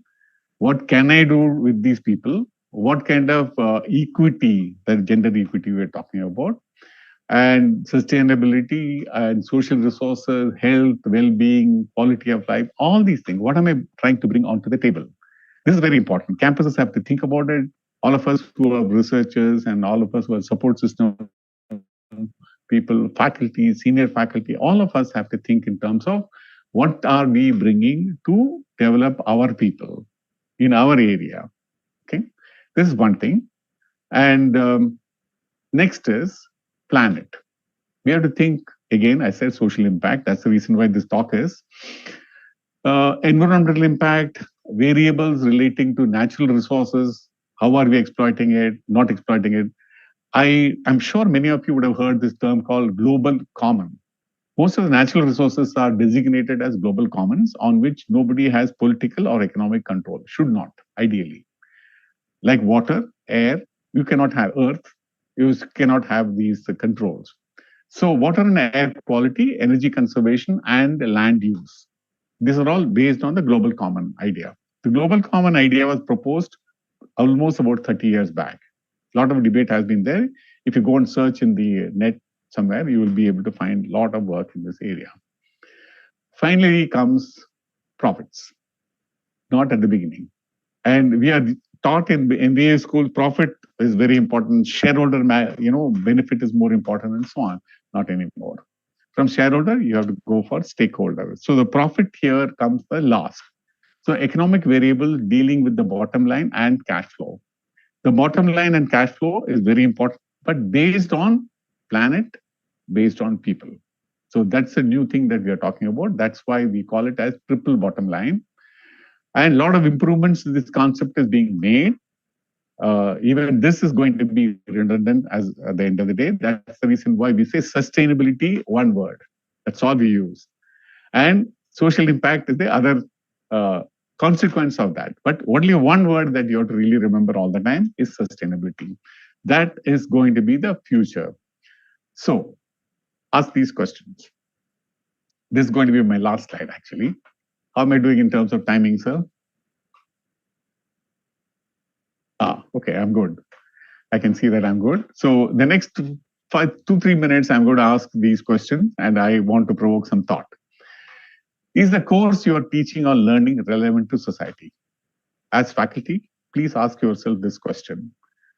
what can I do with these people, what kind of equity, that gender equity we're talking about, and sustainability and social resources, health, well-being, quality of life, all these things. What am I trying to bring onto the table? This is very important. Campuses have to think about it. All of us who are researchers and all of us who are support system people, faculty, senior faculty, all of us have to think in terms of what are we bringing to develop our people in our area. Okay, this is one thing. And next is planet. We have to think, again, I said social impact. That's the reason why this talk is. Environmental impact, variables relating to natural resources. How are we exploiting it, not exploiting it? I'm sure many of you would have heard this term called global common. Most of the natural resources are designated as global commons on which nobody has political or economic control, should not, ideally. Like water, air, you cannot have earth, you cannot have these controls. So water and air quality, energy conservation, and land use. These are all based on the global common idea. The global common idea was proposed almost about 30 years back. A lot of debate has been there. If you go and search in the net somewhere, you will be able to find a lot of work in this area. Finally comes profits, not at the beginning. And we are taught in the MBA school, profit is very important. Shareholder, benefit is more important and so on. Not anymore. From shareholder, you have to go for stakeholder. So the profit here comes the last. So economic variable dealing with the bottom line and cash flow. The bottom line and cash flow is very important, but based on planet, based on people. So that's a new thing that we are talking about. That's why we call it as triple bottom line. And a lot of improvements to this concept is being made. Even this is going to be redundant as at the end of the day. That's the reason why we say sustainability, one word. That's all we use. And social impact is the other consequence of that. But only one word that you have to really remember all the time is sustainability. That is going to be the future. So ask these questions. This is going to be my last slide, actually. How am I doing in terms of timing, sir? Okay, I'm good. I can see that I'm good. So the next 2-3 minutes, I'm going to ask these questions, and I want to provoke some thought. Is the course you are teaching or learning relevant to society? As faculty, please ask yourself this question,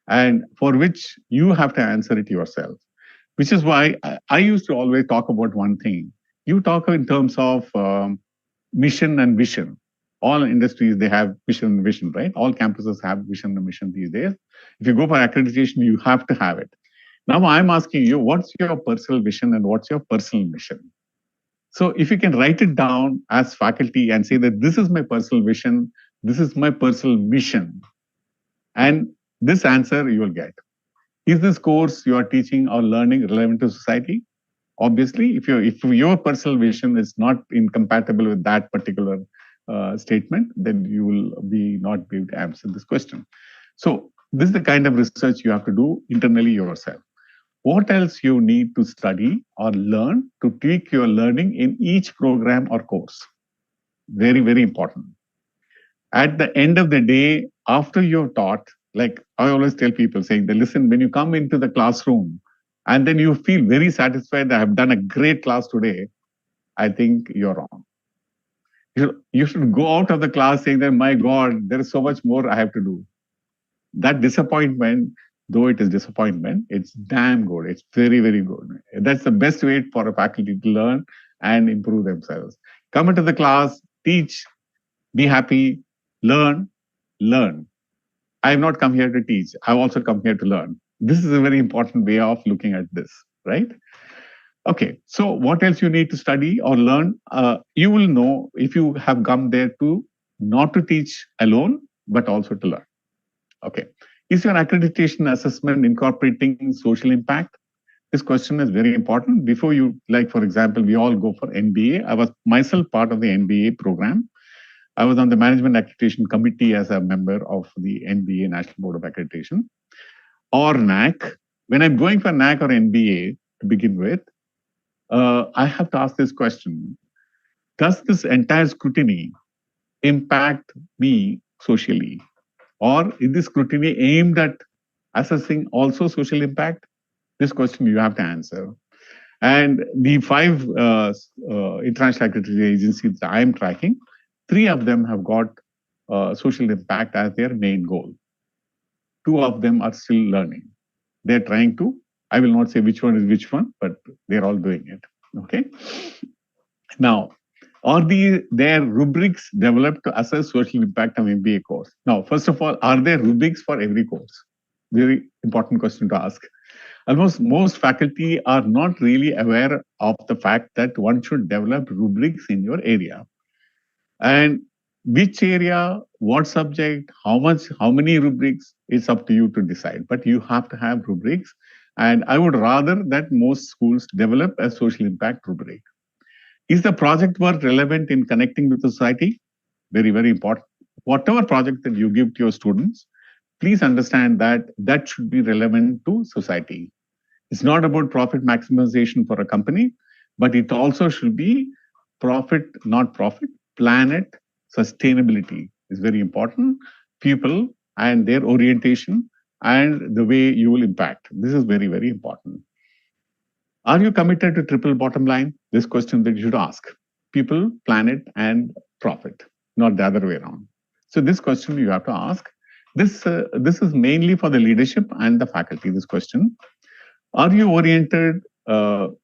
and for which you have to answer it yourself. Which is why I used to always talk about one thing. You talk in terms of mission and vision. All industries, they have mission and vision, right? All campuses have vision and mission these days. If you go for accreditation, you have to have it. Now I'm asking you, what's your personal vision and what's your personal mission? So if you can write it down as faculty and say that this is my personal vision, this is my personal mission, and this answer you will get. Is this course you are teaching or learning relevant to society? Obviously, if your personal vision is not incompatible with that particular statement, then you will not be able to answer this question. So this is the kind of research you have to do internally yourself. What else you need to study or learn to tweak your learning in each program or course? Very, very important. At the end of the day, after you're taught, like I always tell people saying that, listen, when you come into the classroom and then you feel very satisfied that I have done a great class today, I think you're wrong. You should go out of the class saying that, my God, there is so much more I have to do. That disappointment, though it is disappointment, it's damn good. It's very, very good. That's the best way for a faculty to learn and improve themselves. Come into the class, teach, be happy, learn. I have not come here to teach. I've also come here to learn. This is a very important way of looking at this, right? Okay, so what else you need to study or learn? You will know if you have come there to not to teach alone, but also to learn. Okay, is your accreditation assessment incorporating social impact? This question is very important. Before you, like for example, we all go for MBA. I was myself part of the MBA program. I was on the Management Accreditation Committee as a member of the NBA, National Board of Accreditation, or NAC. When I'm going for NAC or NBA to begin with, I have to ask this question. Does this entire scrutiny impact me socially? Or is this scrutiny aimed at assessing also social impact? This question you have to answer. And the 5 international accreditation agencies that I am tracking, 3 of them have got social impact as their main goal. 2 of them are still learning. They're trying to, I will not say which one is which one, but they're all doing it. Okay. Now, are their rubrics developed to assess social impact of MBA course? Now, first of all, are there rubrics for every course? Very important question to ask. Almost most faculty are not really aware of the fact that one should develop rubrics in your area. And which area, what subject, how many rubrics, it's up to you to decide. But you have to have rubrics. And I would rather that most schools develop a social impact rubric. Is the project work relevant in connecting with society? Very, very important. Whatever project that you give to your students, please understand that that should be relevant to society. It's not about profit maximization for a company, but it also should be profit, not profit, planet, sustainability is very important. People and their orientation and the way you will impact. This is very, very important. Are you committed to triple bottom line? This question that you should ask. People, planet, and profit, not the other way around. So this question you have to ask. This is mainly for the leadership and the faculty, this question. Are you oriented to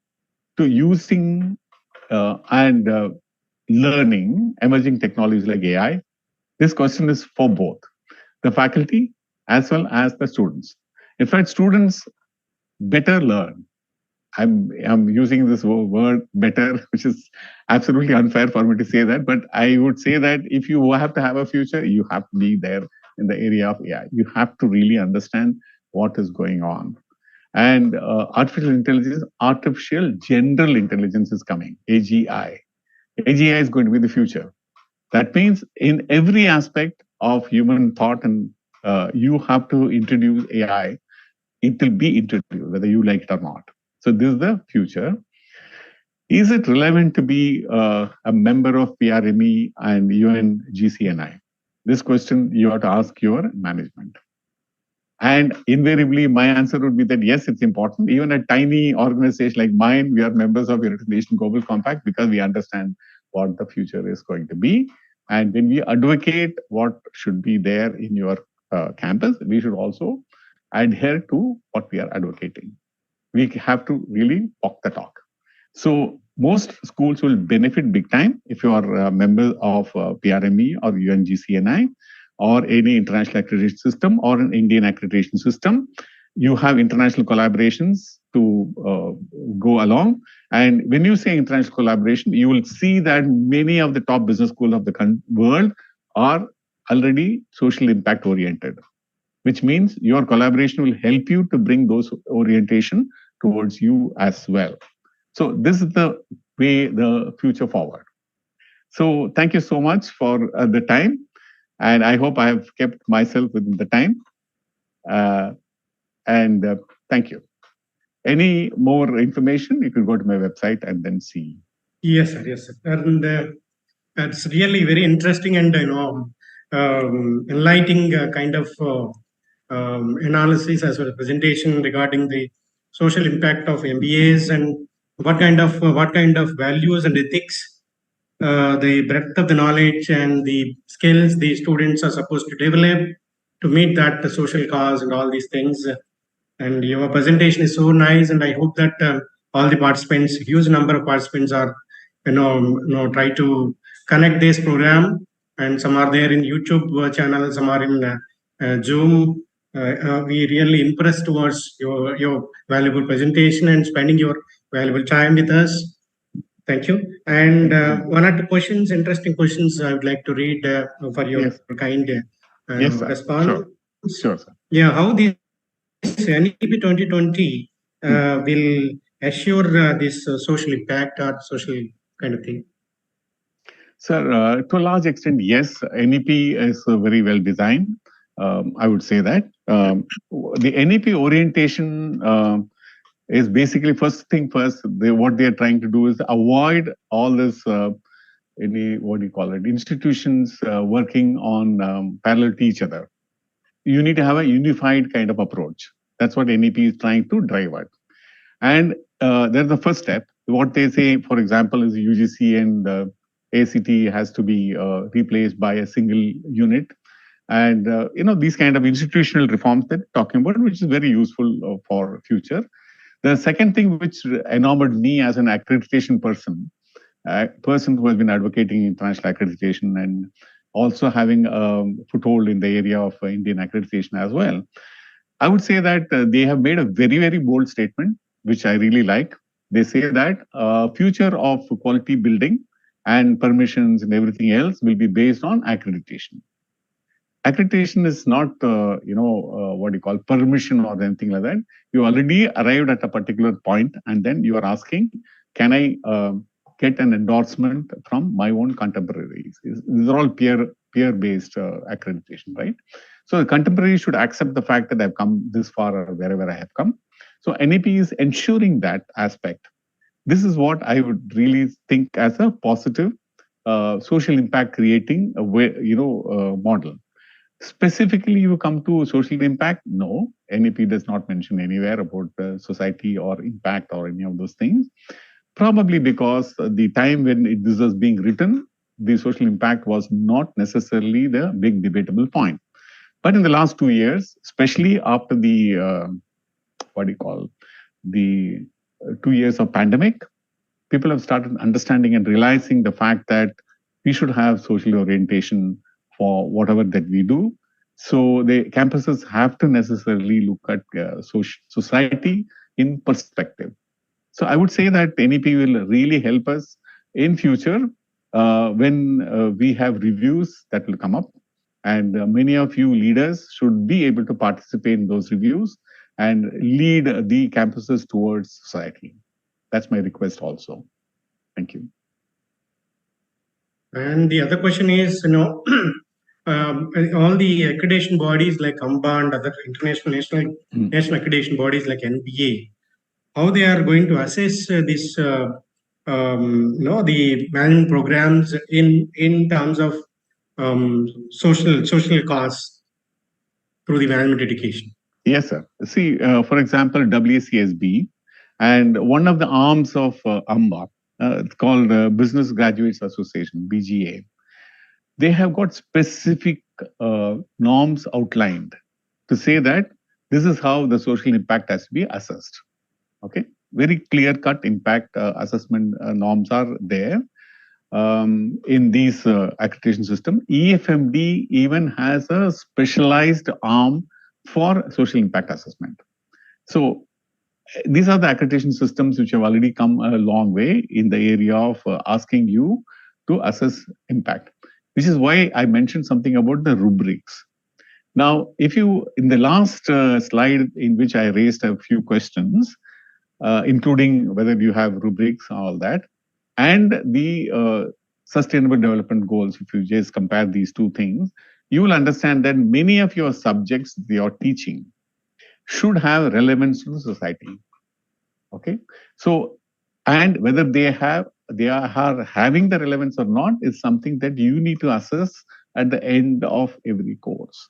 using and learning emerging technologies like AI, This question is for both the faculty as well as the students. In fact, students better learn. I'm using this word better, which is absolutely unfair for me to say that, but I would say that if you have to have a future, you have to be there in the area of AI. You have to really understand what is going on. And artificial general intelligence is coming, AGI. AGI is going to be the future. That means in every aspect of human thought, and you have to introduce AI. It will be introduced, whether you like it or not. So this is the future. Is it relevant to be a member of PRME and UNGCNI? This question you have to ask your management. And invariably, my answer would be that yes, it's important. Even a tiny organization like mine, we are members of United Nations Global Compact because we understand what the future is going to be. And when we advocate what should be there in your campus, we should also adhere to what we are advocating. We have to really walk the talk. So most schools will benefit big time if you are a member of PRME or UNGCNI or any international accreditation system or an Indian accreditation system. You have international collaborations to go along. And when you say international collaboration, you will see that many of the top business schools of the world are already social impact oriented, which means your collaboration will help you to bring those orientation towards you as well. So this is the way the future forward. So thank you so much for the time. And I hope I have kept myself within the time. Thank you. Any more information, you can go to my website and then see. Yes, sir. Yes, sir. And it's really very interesting and enlightening kind of analysis as well as presentation regarding the social impact of MBAs and what kind of values and ethics, the breadth of the knowledge and the skills the students are supposed to develop to meet that the social cause and all these things. And your presentation is so nice, and I hope that all the participants, huge number of participants, are try to connect this program. And some are there in YouTube channel, some are in Zoom. We really impressed towards your valuable presentation and spending your valuable time with us. Thank you. And one or two questions, interesting questions, I would like to read for your kind response. Sure, sir. Yeah, how this NEP 2020 will assure this social impact or social kind of thing? Sir, to a large extent, yes, NEP is very well designed. I would say that. The NEP orientation is basically first thing first, what they are trying to do is avoid all this, institutions working on parallel to each other. You need to have a unified kind of approach. That's what NEP is trying to drive at. And that's the first step. What they say, for example, is UGC and ACT has to be replaced by a single unit. And, these kind of institutional reforms that they're talking about, which is very useful for future. The second thing which enamored me as an accreditation person, a person who has been advocating international accreditation and also having a foothold in the area of Indian accreditation as well, I would say that they have made a very, very bold statement, which I really like. They say that future of quality building and permissions and everything else will be based on accreditation. Accreditation is not, permission or anything like that. You already arrived at a particular point, and then you are asking, can I get an endorsement from my own contemporaries? These are all peer-based accreditation, right? So the contemporaries should accept the fact that I've come this far or wherever I have come. So NEP is ensuring that aspect. This is what I would really think as a positive social impact creating model. Specifically, you come to social impact, no, NEP does not mention anywhere about society or impact or any of those things. Probably because the time when this was being written, the social impact was not necessarily the big debatable point. But in the last 2 years, especially after the, the 2 years of pandemic, people have started understanding and realizing the fact that we should have social orientation for whatever that we do. So the campuses have to necessarily look at society in perspective. So I would say that NEP will really help us in future when we have reviews that will come up, and many of you leaders should be able to participate in those reviews and lead the campuses towards society. That's my request also. Thank you. And the other question is, all the accreditation bodies like AMBA and other international national accreditation bodies like MBA, how they are going to assess this, the management programs in terms of social cause through the management education. Yes, sir. See, for example, WCSB and one of the arms of AMBA, it's called Business Graduates Association, BGA. They have got specific norms outlined to say that this is how the social impact has to be assessed. Okay, very clear-cut impact assessment norms are there in these accreditation system. EFMD even has a specialized arm for social impact assessment. So these are the accreditation systems which have already come a long way in the area of asking you to assess impact, which is why I mentioned something about the rubrics. Now, if you, in the last slide in which I raised a few questions, including whether you have rubrics, all that, and the sustainable development goals, if you just compare these two things, you will understand that many of your subjects you're teaching should have relevance to the society. Okay, so and whether they are having the relevance or not is something that you need to assess at the end of every course.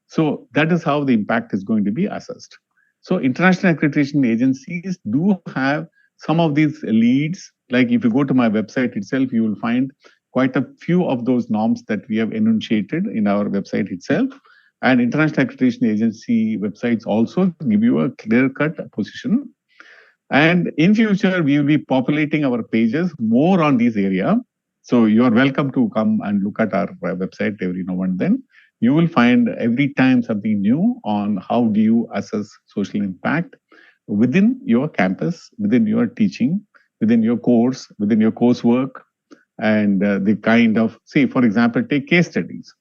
So that is how the impact is going to be assessed. So international accreditation agencies do have some of these leads. Like if you go to my website itself, you will find quite a few of those norms that we have enunciated in our website itself. And international accreditation agency websites also give you a clear-cut position. And in future, we will be populating our pages more on this area. So you are welcome to come and look at our website every now and then. You will find every time something new on how do you assess social impact within your campus, within your teaching, within your course, within your coursework, and the kind of, say, for example, take case studies.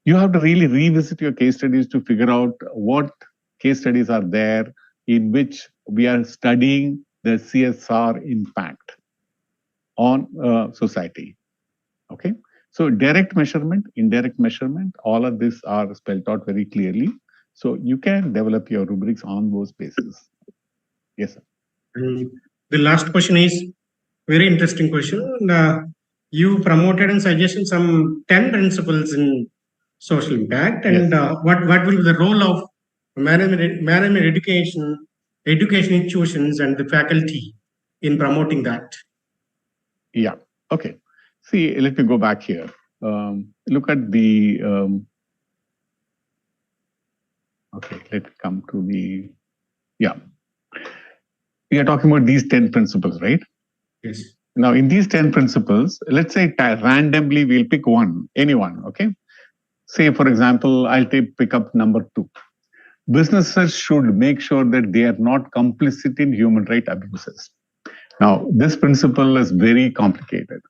You have to really revisit your case studies to figure out what case studies are there in which we are studying the CSR impact on society. Okay, so direct measurement, indirect measurement, all of this are spelled out very clearly. So you can develop your rubrics on those basis. Yes, sir. The last question is very interesting question. You promoted and suggested some 10 principles in social impact, and yes. What will be the role of management education institutions and the faculty in promoting that? Yeah. Okay. See, let me go back here. Look at the. Okay, let's come to the. Yeah. We are talking about these 10 principles, right? Yes. Now, in these 10 principles, let's say randomly we'll pick one, anyone, okay? Say, for example, I'll pick up number 2. Businesses should make sure that they are not complicit in human rights abuses. Now, this principle is very complicated,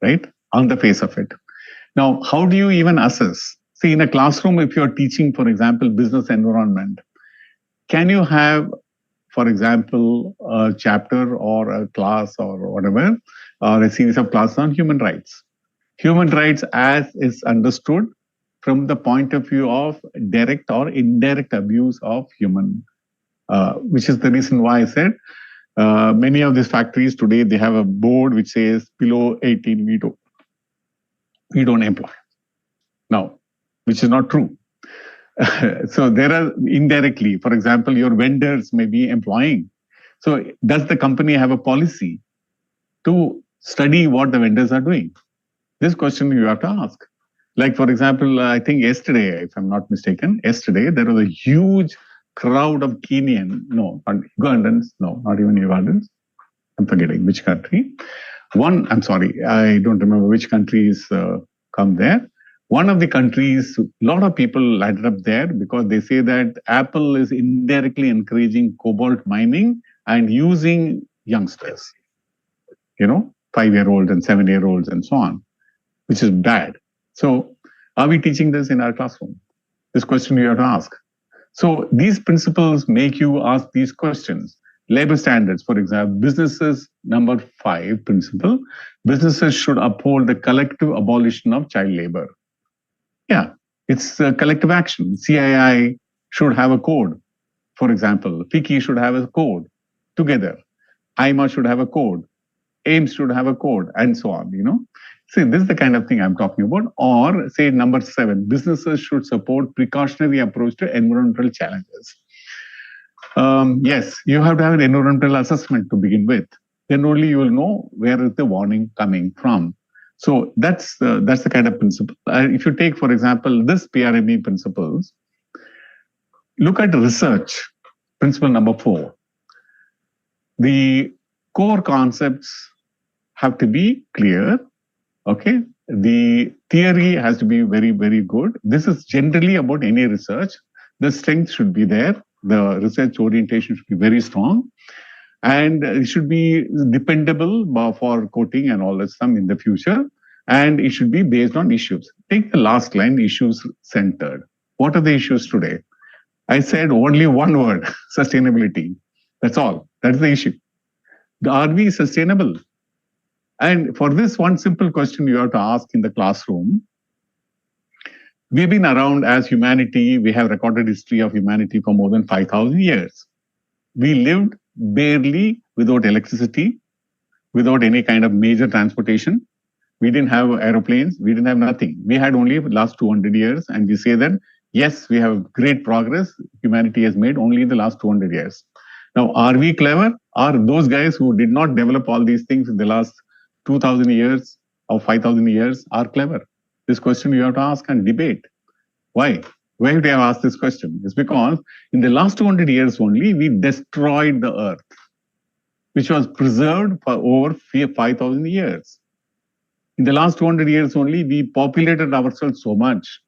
right? On the face of it. Now, how do you even assess? See, in a classroom, if you're teaching, for example, business environment, can you have, for example, a chapter or a class or whatever, or a series of classes on human rights? Human rights as is understood from the point of view of direct or indirect abuse of human, which is the reason why I said many of these factories today, they have a board which says below 18 we don't employ. Now, which is not true. So there are indirectly, for example, your vendors may be employing. So does the company have a policy to study what the vendors are doing? This question you have to ask. Like, for example, I think yesterday, if I'm not mistaken, yesterday there was a huge crowd of Ugandans, not even Ugandans. I'm forgetting which country. I'm sorry, I don't remember which countries come there. One of the countries, a lot of people landed up there because they say that Apple is indirectly encouraging cobalt mining and using youngsters, 5-year-olds and 7-year-olds and so on, which is bad. So are we teaching this in our classroom? This question you have to ask. So these principles make you ask these questions. Labor standards, for example, businesses, number 5 principle, businesses should uphold the collective abolition of child labor. Yeah, it's a collective action. CII should have a code. For example, FICCI should have a code together. IMA should have a code. AIMS should have a code, and so on, See, this is the kind of thing I'm talking about. Or say number 7, businesses should support precautionary approach to environmental challenges. Yes, you have to have an environmental assessment to begin with. Then only you will know where is the warning coming from. So that's the kind of principle. If you take, for example, this PRME principles, look at research, principle number 4. The core concepts have to be clear. Okay, the theory has to be very, very good. This is generally about any research. The strength should be there. The research orientation should be very strong. And it should be dependable for quoting and all that stuff in the future. And it should be based on issues. Take the last line, issues centered. What are the issues today? I said only one word, sustainability. That's all. That's the issue. Are we sustainable? And for this one simple question you have to ask in the classroom, we've been around as humanity. We have recorded history of humanity for more than 5,000 years. We lived barely without electricity, without any kind of major transportation. We didn't have aeroplanes. We didn't have nothing. We had only the last 200 years. And we say that, yes, we have great progress humanity has made only in the last 200 years. Now, are we clever? Are those guys who did not develop all these things in the last 2,000 years or 5,000 years are clever? This question you have to ask and debate. Why? Why would I have asked this question? It's because in the last 200 years only, we destroyed the earth, which was preserved for over 5,000 years. In the last 200 years only, we populated ourselves so much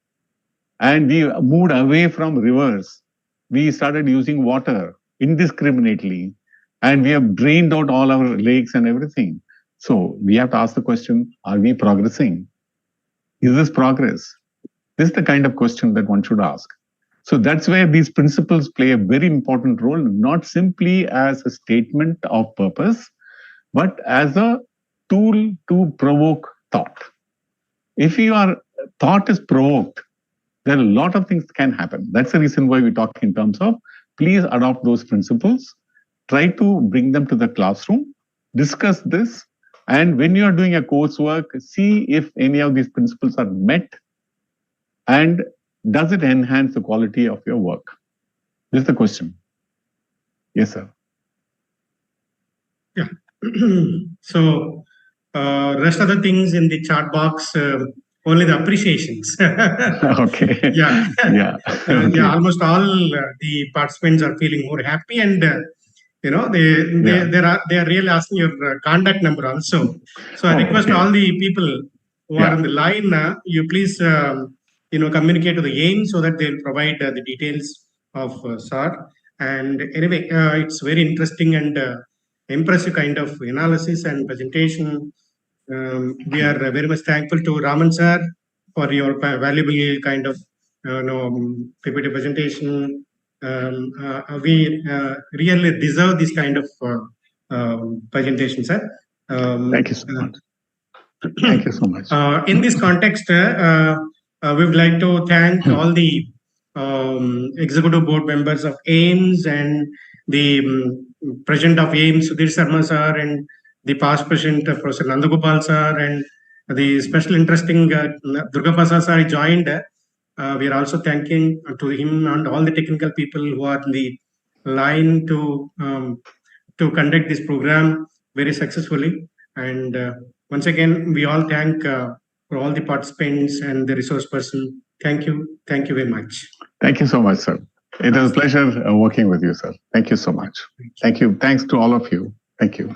and we moved away from rivers. We started using water indiscriminately and we have drained out all our lakes and everything. So we have to ask the question, are we progressing? Is this progress? This is the kind of question that one should ask. So that's where these principles play a very important role, not simply as a statement of purpose, but as a tool to provoke thought. If your thought is provoked, then a lot of things can happen. That's the reason why we talk in terms of please adopt those principles, try to bring them to the classroom, discuss this, and when you are doing a coursework, see if any of these principles are met and does it enhance the quality of your work? This is the question. Yes, sir. Yeah. So, rest of the things in the chat box, only the appreciations. Okay. Yeah. Yeah. Okay. Yeah. Almost all the participants are feeling more happy, and they are really asking your contact number also. So I request all the people who are on the line, you please communicate to the AIM so that they'll provide the details of SAR. And anyway, it's very interesting and impressive kind of analysis and presentation. We are very much thankful to Raman sir for your valuable kind of PPT presentation. We really deserve this kind of presentation, sir. Thank you so much. Thank you so much. In this context, we would like to thank all the executive board members of AIMS and the president of AIMS, Sudhir Sharma sir, and the past president, Professor Nandagopal sir, and the special interesting Durgapasa sir joined. We are also thanking to him and all the technical people who are in the line to conduct this program very successfully. And once again, we all thank for all the participants and the resource person. Thank you. Thank you very much. Thank you so much, sir. It was a pleasure working with you, sir. Thank you so much. Thank you. Thanks to all of you. Thank you.